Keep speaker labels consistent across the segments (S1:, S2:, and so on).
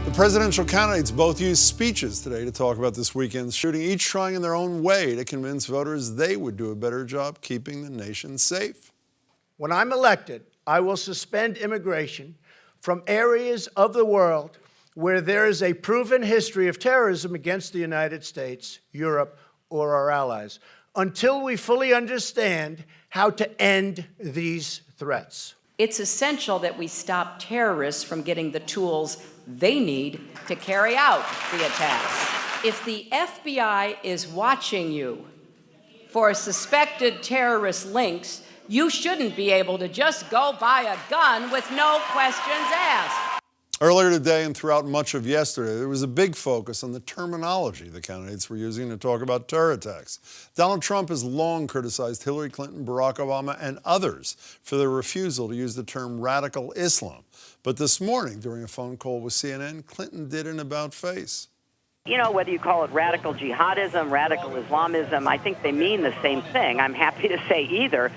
S1: The presidential candidates both used speeches today to talk about this weekend's shooting, each trying in their own way to convince voters they would do a better job keeping the nation safe.
S2: When I'm elected, I will suspend immigration from areas of the world where there is a proven history of terrorism against the United States, Europe, or our allies, until we fully understand how to end these threats.
S3: It's essential that we stop terrorists from getting the tools they need to carry out the attacks. If the FBI is watching you for suspected terrorist links, you shouldn't be able to just go buy a gun with no questions asked.
S1: Earlier today and throughout much of yesterday, there was a big focus on the terminology the candidates were using to talk about terror attacks. Donald Trump has long criticized Hillary Clinton, Barack Obama, and others for their refusal to use the term radical Islam. But this morning, during a phone call with CNN, Clinton did an about-face.
S4: You know, whether you call it radical jihadism, radical Islamism, I think they mean the same thing. I'm happy to say either.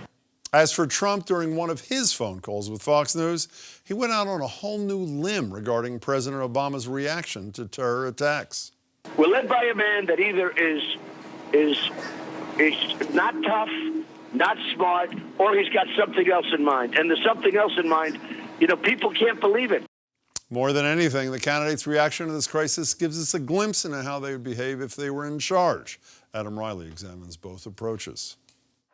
S1: As for Trump, during one of his phone calls with Fox News, he went out on a whole new limb regarding President Obama's reaction to terror attacks.
S5: We're led by a man that either is not tough, not smart, or he's got something else in mind. And the something else in mind, you know, people can't believe it.
S1: More than anything, the candidates' reaction to this crisis gives us a glimpse into how they would behave if they were in charge. Adam Riley examines both approaches.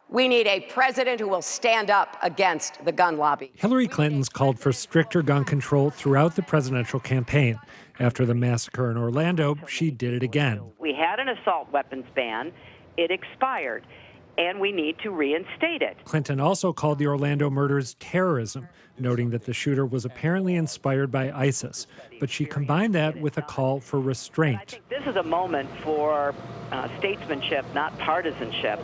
S3: We need a president who will stand up against the gun lobby.
S6: Hillary Clinton's called for stricter gun control throughout the presidential campaign. After the massacre in Orlando, she did it again.
S4: We had an assault weapons ban. It expired, and we need to reinstate it.
S6: Clinton also called the Orlando murders terrorism, noting that the shooter was apparently inspired by ISIS. But she combined that with a call for restraint.
S4: I think this is a moment for statesmanship, not partisanship.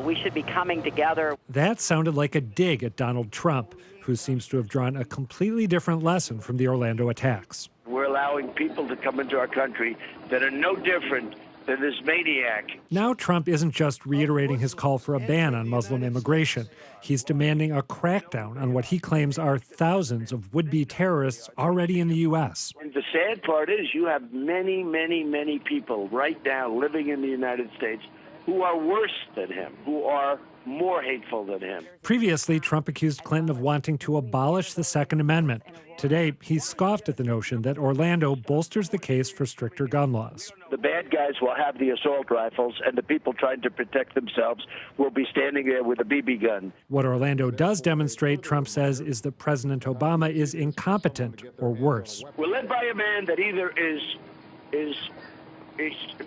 S4: We should be coming together.
S6: That sounded like a dig at Donald Trump, who seems to have drawn a completely different lesson from the Orlando attacks.
S5: We're allowing people to come into our country that are no different than this maniac.
S6: Now Trump isn't just reiterating his call for a ban on Muslim immigration. He's demanding a crackdown on what he claims are thousands of would-be terrorists already in the U.S.
S5: And the sad part is you have many, many, many people right now living in the United States who are worse than him, who are more hateful than him.
S6: Previously, Trump accused Clinton of wanting to abolish the Second Amendment. Today, he scoffed at the notion that Orlando bolsters the case for stricter gun laws.
S5: The bad guys will have the assault rifles, and the people trying to protect themselves will be standing there with a BB gun.
S6: What Orlando does demonstrate, Trump says, is that President Obama is incompetent or worse.
S5: We're led by a man that either is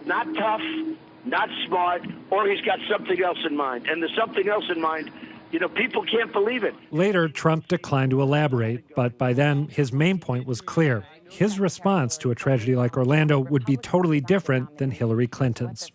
S5: not tough, not smart, or he's got something else in mind. And the something else in mind, you know, people can't believe it.
S6: Later, Trump declined to elaborate, but by then, his main point was clear. His response to a tragedy like Orlando would be totally different than Hillary Clinton's.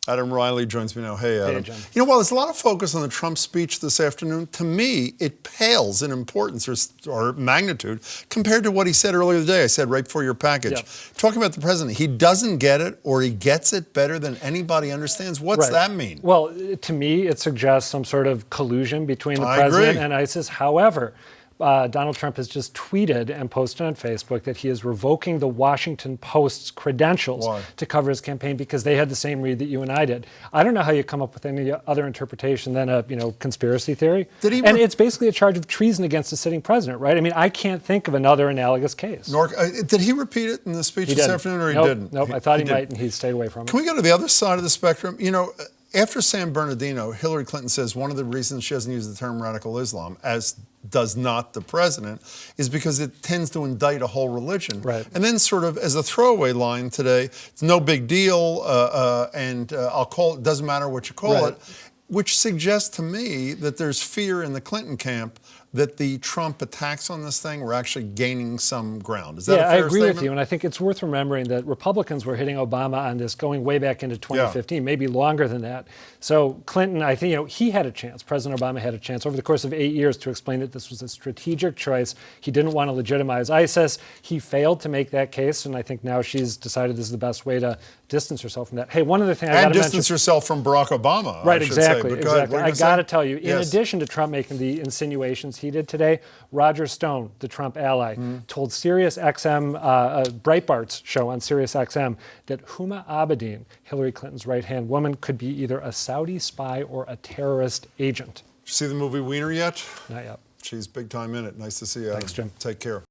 S1: Adam Riley joins me now. Hey, Adam.
S6: Hey, John.
S1: You know, while there's a lot of focus on the Trump speech this afternoon, to me, it pales in importance or magnitude compared to what he said earlier today. I said right before your package.
S6: Yeah.
S1: Talking about the president, he doesn't get it or he gets it better than anybody understands. What's that mean?
S6: Well, to me, it suggests some sort of collusion between the
S1: I
S6: president
S1: agree.
S6: and ISIS. However, Donald Trump has just tweeted and posted on Facebook that he is revoking the Washington Post's credentials to cover his campaign because they had the same read that you and I did. I don't know how you come up with any other interpretation than a conspiracy theory. And it's basically a charge of treason against a sitting president, right? I mean, I can't think of another analogous case.
S1: Did he repeat it in the speech this afternoon or he didn't?
S6: Nope, I thought he might and he stayed away from it.
S1: Can we go to the other side of the spectrum? You know, after San Bernardino, Hillary Clinton says one of the reasons she doesn't use the term radical Islam, as does not the president, is because it tends to indict a whole religion.
S6: Right.
S1: And then sort of as a throwaway line today, it's no big deal, I'll call it, doesn't matter what you call it, which suggests to me that there's fear in the Clinton camp that the Trump attacks on this thing were actually gaining some ground. Is that a fair
S6: I agree
S1: statement?
S6: with you, and I think it's worth remembering that Republicans were hitting Obama on this going way back into 2015, maybe longer than that. So Clinton, I think, he had a chance. President Obama had a chance over the course of 8 years to explain that this was a strategic choice. He didn't want to legitimize ISIS. He failed to make that case, and I think now she's decided this is the best way to distance herself from that. Hey, one other thing I got to mention. And
S1: distance herself from Barack Obama,
S6: Right,
S1: I should
S6: exactly.
S1: say. But
S6: I got to tell you, in
S1: Yes.
S6: addition to Trump making the insinuations he did today. Roger Stone, the Trump ally, told Sirius XM, Breitbart's show on Sirius XM, that Huma Abedin, Hillary Clinton's right-hand woman, could be either a Saudi spy or a terrorist agent.
S1: Did you see the movie Wiener yet?
S6: Not yet.
S1: She's big time in it. Nice to see you, Adam.
S6: Thanks, Jim.
S1: Take care.